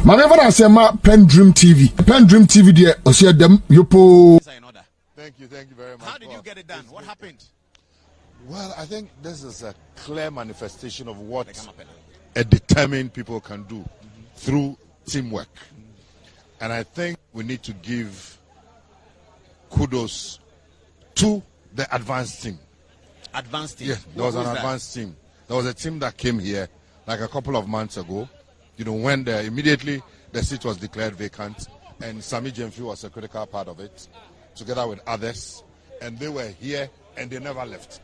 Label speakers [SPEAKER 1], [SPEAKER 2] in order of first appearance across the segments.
[SPEAKER 1] My never say ma PENDREAM TV. PENDREAM TV there. Osia dem yopo.
[SPEAKER 2] Thank you very much.
[SPEAKER 3] How did you get it done? What happened?
[SPEAKER 2] Well, I think this is a clear manifestation of what a determined people can do through teamwork. And I think we need to give kudos to the advanced team.
[SPEAKER 3] Advanced team?
[SPEAKER 2] Yes, there was an advanced team. There was a team that came here like a couple of months ago, when immediately the seat was declared vacant, and Sami Jemfi was a critical part of it, together with others, and they were here and they never left.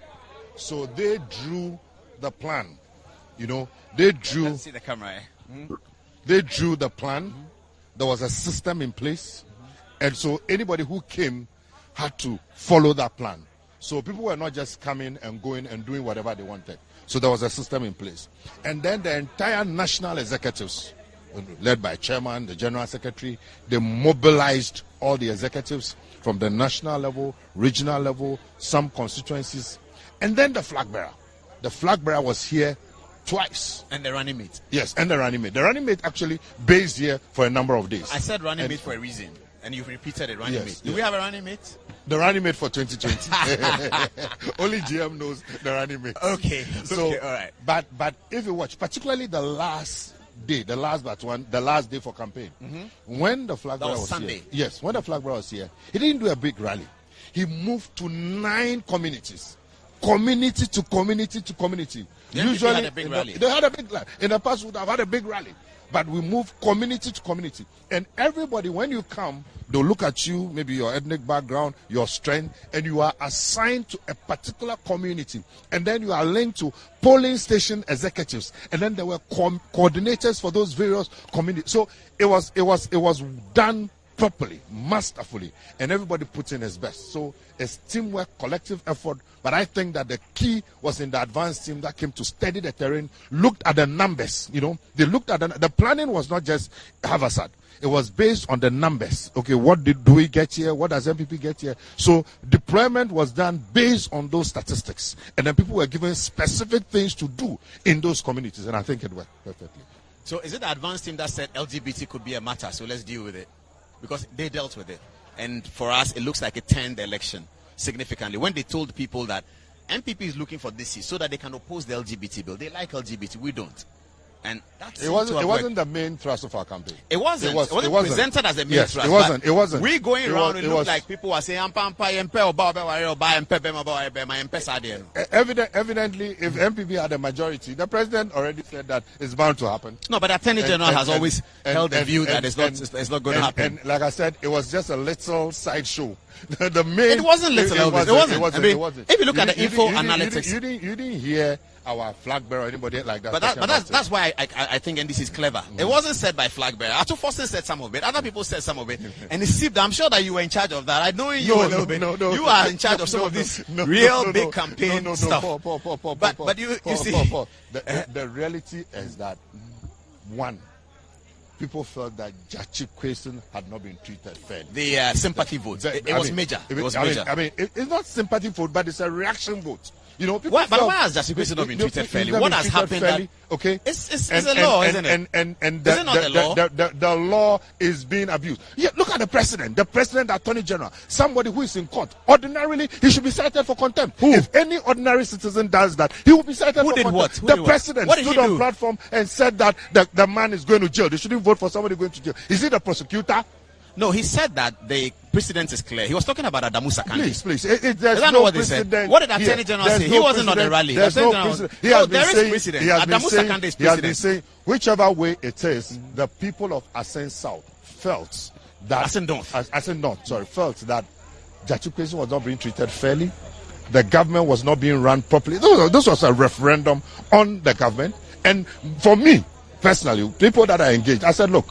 [SPEAKER 2] So they drew the plan, they drew.
[SPEAKER 3] Let's see the camera.
[SPEAKER 2] They drew the plan. There was a system in place, and so anybody who came had to follow that plan. So people were not just coming and going and doing whatever they wanted. So there was a system in place. And then the entire national executives, led by chairman, the general secretary, they mobilized all the executives from the national level, regional level, some constituencies, and then the flag bearer. The flag bearer was here twice.
[SPEAKER 3] And the running mate.
[SPEAKER 2] Yes, and the running mate. The running mate actually based here for a number of days.
[SPEAKER 3] I said running mate for a reason, and you've repeated it, running mate. Do we have a running mate?
[SPEAKER 2] The running mate for 2020. Only GM knows the running mate.
[SPEAKER 3] Okay.
[SPEAKER 2] So,
[SPEAKER 3] okay, all right.
[SPEAKER 2] But if you watch, particularly the last day, the last day for campaign, when the flag bearer was
[SPEAKER 3] Sunday.
[SPEAKER 2] here. Yes, when the flag bearer was here, he didn't do a big rally. He moved to 9 communities. Community to community to community.
[SPEAKER 3] Usually had a big rally.
[SPEAKER 2] They had a big rally. In the past, would have had a big rally. But we move community to community. And everybody, when you come, they'll look at you, maybe your ethnic background, your strength, and you are assigned to a particular community. And then you are linked to polling station executives. And then there were coordinators for those various communities. So it was done properly, masterfully, and everybody put in his best. So it's teamwork, collective effort. But I think that the key was in the advanced team that came to steady the terrain, looked at the numbers. They looked at the planning was not just haphazard. It was based on the numbers. Okay, what do we get here? What does MPP get here? So deployment was done based on those statistics, and then people were given specific things to do in those communities, and I think it worked perfectly.
[SPEAKER 3] So is it the advanced team that said LGBT could be a matter? So let's deal with it. Because they dealt with it. And for us, it looks like it turned the election significantly. When they told people that MPP is looking for this so that they can oppose the LGBT bill. They like LGBT, we don't. And that's
[SPEAKER 2] it wasn't the main thrust of our campaign.
[SPEAKER 3] It wasn't. It wasn't presented as a main thrust.
[SPEAKER 2] It wasn't.
[SPEAKER 3] We going around and look like people were saying
[SPEAKER 2] evidently, if MPP had a majority, the president already said that it's bound to happen.
[SPEAKER 3] No, but the Attorney General has always held the view that it's not going to happen.
[SPEAKER 2] And like I said, it was just a little sideshow. The main.
[SPEAKER 3] It wasn't little. It wasn't. If you look at the info analytics,
[SPEAKER 2] you didn't hear our flag bearer or anybody like that.
[SPEAKER 3] But that's why I think NDC is clever. It wasn't said by flag bearer. Atu Forson said some of it. Other people said some of it. And it seemed, I'm sure that you were in charge of that. I know you a little bit. You are in charge of some of this real big campaign stuff. But you see.
[SPEAKER 2] The reality is that, one, people felt that Xposes had not been treated fairly.
[SPEAKER 3] The sympathy vote. It was major.
[SPEAKER 2] It's not sympathy vote, but it's a reaction vote.
[SPEAKER 3] Why has Xposes not been treated fairly? What has happened?
[SPEAKER 2] Fairly, okay,
[SPEAKER 3] it's a law, isn't it?
[SPEAKER 2] And
[SPEAKER 3] is it not the law?
[SPEAKER 2] The law is being abused. Yeah, look at the president, attorney general, somebody who is in court. Ordinarily, he should be cited for contempt.
[SPEAKER 3] Who?
[SPEAKER 2] If any ordinary citizen does that, he will be cited for contempt.
[SPEAKER 3] What?
[SPEAKER 2] The president stood on platform and said that the man is going to jail. They shouldn't vote for somebody going to jail. Is he the prosecutor?
[SPEAKER 3] No, he said that the precedent is clear. He was talking about Adamu Sakande.
[SPEAKER 2] Please.
[SPEAKER 3] Is that not what they said? What did Attorney General say? He wasn't on the rally.
[SPEAKER 2] There is precedent.
[SPEAKER 3] Adamu Sakande is president.
[SPEAKER 2] He has been saying, whichever way it is, the people of Asen South felt that
[SPEAKER 3] Asen North,
[SPEAKER 2] felt that Xposes was not being treated fairly. The government was not being run properly. This was a referendum on the government. And for me, personally, people that are engaged, I said, look,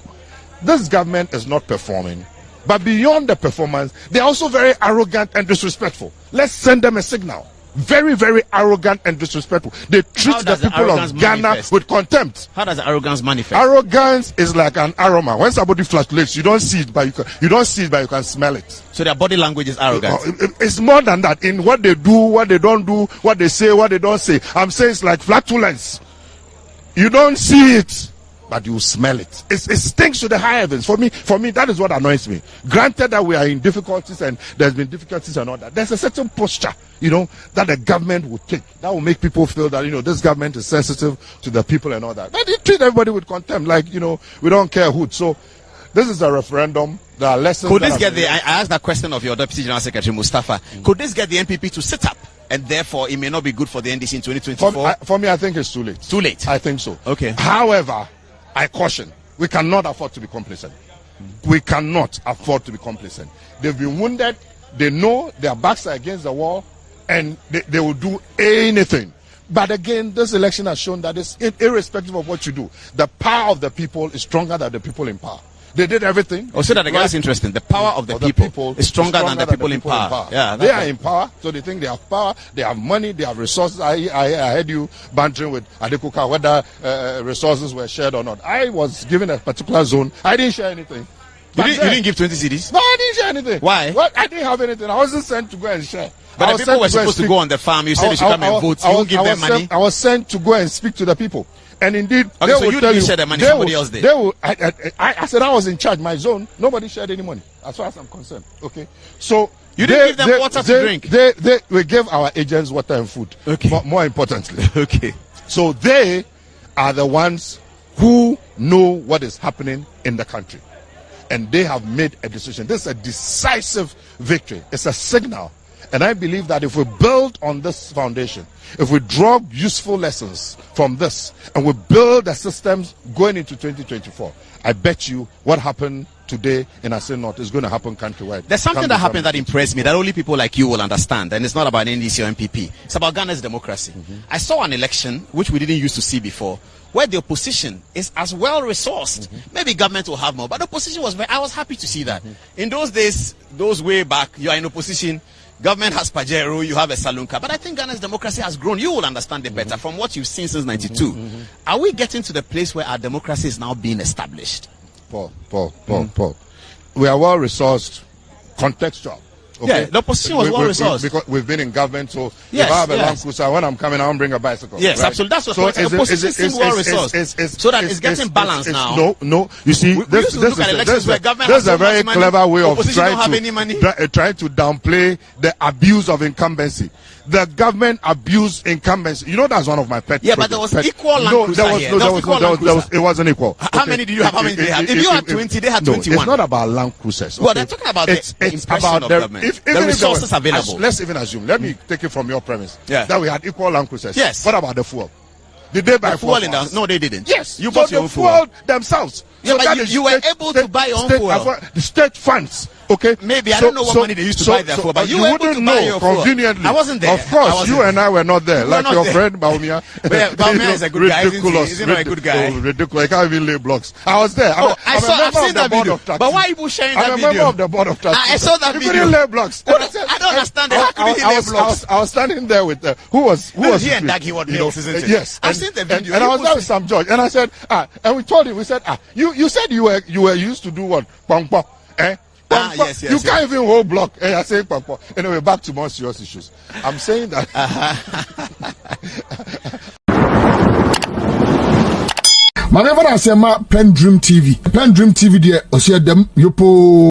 [SPEAKER 2] this government is not performing, but beyond the performance, they're also very arrogant and disrespectful. Let's send them a signal. Very, very arrogant and disrespectful. They treat the people of Ghana with contempt.
[SPEAKER 3] How does arrogance manifest?
[SPEAKER 2] Arrogance is like an aroma. When somebody flatulates, you don't see it, but you can smell it.
[SPEAKER 3] So their body language is arrogant.
[SPEAKER 2] It's more than that. In what they do, what they don't do, what they say, what they don't say. I'm saying it's like flatulence. You don't see it, but you smell it. It stinks to the high heavens. For me, that is what annoys me. Granted that we are in difficulties and there's been difficulties and all that, there's a certain posture, that the government will take that will make people feel that, this government is sensitive to the people and all that. But they treat everybody with contempt, like, we don't care who. So this is a referendum. There are lessons.
[SPEAKER 3] Could this get I asked that question of your Deputy General Secretary, Mustafa. Could this get the NPP to sit up? And therefore, it may not be good for the NDC in 2024?
[SPEAKER 2] For me, I think it's too late.
[SPEAKER 3] Too late?
[SPEAKER 2] I think so.
[SPEAKER 3] Okay.
[SPEAKER 2] However, I caution, we cannot afford to be complacent. We cannot afford to be complacent. They've been wounded. They know their backs are against the wall, and they will do anything. But again, this election has shown that it's irrespective of what you do, the power of the people is stronger than the people in power. They did everything.
[SPEAKER 3] Oh, so that again is interesting. The power of the people is stronger than the people in power. Yeah,
[SPEAKER 2] they are in power, so they think they have power, they have money, they have resources. I heard you bantering with Adekoka whether resources were shared or not. I was given a particular zone. I didn't share anything.
[SPEAKER 3] You didn't give 20 cedis?
[SPEAKER 2] No, I didn't share anything.
[SPEAKER 3] Why?
[SPEAKER 2] Well, I didn't have anything. I wasn't sent to go and share.
[SPEAKER 3] But the people were supposed to go on the farm. You said they should come and vote. You won't give them money?
[SPEAKER 2] I was sent to go and speak to the people. And indeed,
[SPEAKER 3] okay, so you didn't share the money, somebody else did.
[SPEAKER 2] I said I was in charge, my zone. Nobody shared any money, as far as I'm concerned. Okay, so
[SPEAKER 3] you didn't give them water to drink.
[SPEAKER 2] We gave our agents water and food.
[SPEAKER 3] Okay.
[SPEAKER 2] More importantly,
[SPEAKER 3] okay.
[SPEAKER 2] So they are the ones who know what is happening in the country, and they have made a decision. This is a decisive victory. It's a signal. And I believe that if we build on this foundation, if we draw useful lessons from this, and we build the systems going into 2024, I bet you what happened today in Assin North is going to happen countrywide.
[SPEAKER 3] There's something that happened that impressed me that only people like you will understand, and it's not about NDC or MPP. It's about Ghana's democracy. I saw an election, which we didn't used to see before, where the opposition is as well resourced. Maybe government will have more, but the opposition was I was happy to see that. In those days, those way back, you are in opposition, government has Pajero, you have a Salunka. But I think Ghana's democracy has grown. You will understand it better from what you've seen since 92. Are we getting to the place where our democracy is now being established?
[SPEAKER 2] Paul. We are well resourced, contextual. Okay?
[SPEAKER 3] Yeah, the opposition was well resourced.
[SPEAKER 2] Because we've been in government, so
[SPEAKER 3] yes,
[SPEAKER 2] if I have a Land Cruiser, when I'm coming, I won't bring a bicycle.
[SPEAKER 3] Yes,
[SPEAKER 2] right?
[SPEAKER 3] absolutely. That's what the opposition seems well resourced. So that it's getting balanced now.
[SPEAKER 2] No. You see, this is a very clever way of trying to downplay the abuse of incumbency. The government abused incumbency. You know, that's one of my pet.
[SPEAKER 3] Yeah, but there was equal Land Cruiser here.
[SPEAKER 2] It wasn't equal.
[SPEAKER 3] How many did you have? How many did they have? If you had 20, they had 21.
[SPEAKER 2] It's not about Land Cruisers.
[SPEAKER 3] Well, they're talking about the impression of government. The resources available.
[SPEAKER 2] Let's even assume. Let me take it from your premise.
[SPEAKER 3] Yeah.
[SPEAKER 2] That we had equal Land Cruisers.
[SPEAKER 3] Yes.
[SPEAKER 2] What about the fuel? Did they buy fuel?
[SPEAKER 3] No, they didn't.
[SPEAKER 2] Yes.
[SPEAKER 3] You bought your own
[SPEAKER 2] fuel themselves.
[SPEAKER 3] Yeah, but you were able to buy your own fuel.
[SPEAKER 2] The state funds. Okay.
[SPEAKER 3] Maybe I don't know what money they used to buy their fuel, but you were able to buy your fuel.
[SPEAKER 2] Conveniently.
[SPEAKER 3] I wasn't there.
[SPEAKER 2] Of course, you and I were not there. Like your friend Baumia.
[SPEAKER 3] Baumia is a good guy. Isn't he a good guy?
[SPEAKER 2] Ridiculous. I can't even lay blocks. I was there.
[SPEAKER 3] I've seen that video. But why are you sharing that video?
[SPEAKER 2] I'm a member of the board of trustees.
[SPEAKER 3] I saw that video.
[SPEAKER 2] You couldn't lay blocks.
[SPEAKER 3] I don't understand that. How could he lay blocks?
[SPEAKER 2] I was standing there with who was
[SPEAKER 3] he and Daggy what milks, isn't it?
[SPEAKER 2] Yes.
[SPEAKER 3] I've seen the video.
[SPEAKER 2] And I was there with Sam George, and I said, and we told him, we said, you said you were used to do what? Pong pong.
[SPEAKER 3] Yes,
[SPEAKER 2] you can't even hold block. I say pong pong. Anyway, back to more serious issues. I'm saying that.
[SPEAKER 1] Whenever I say PENDREAM TV, PENDREAM TV, there, I see them, you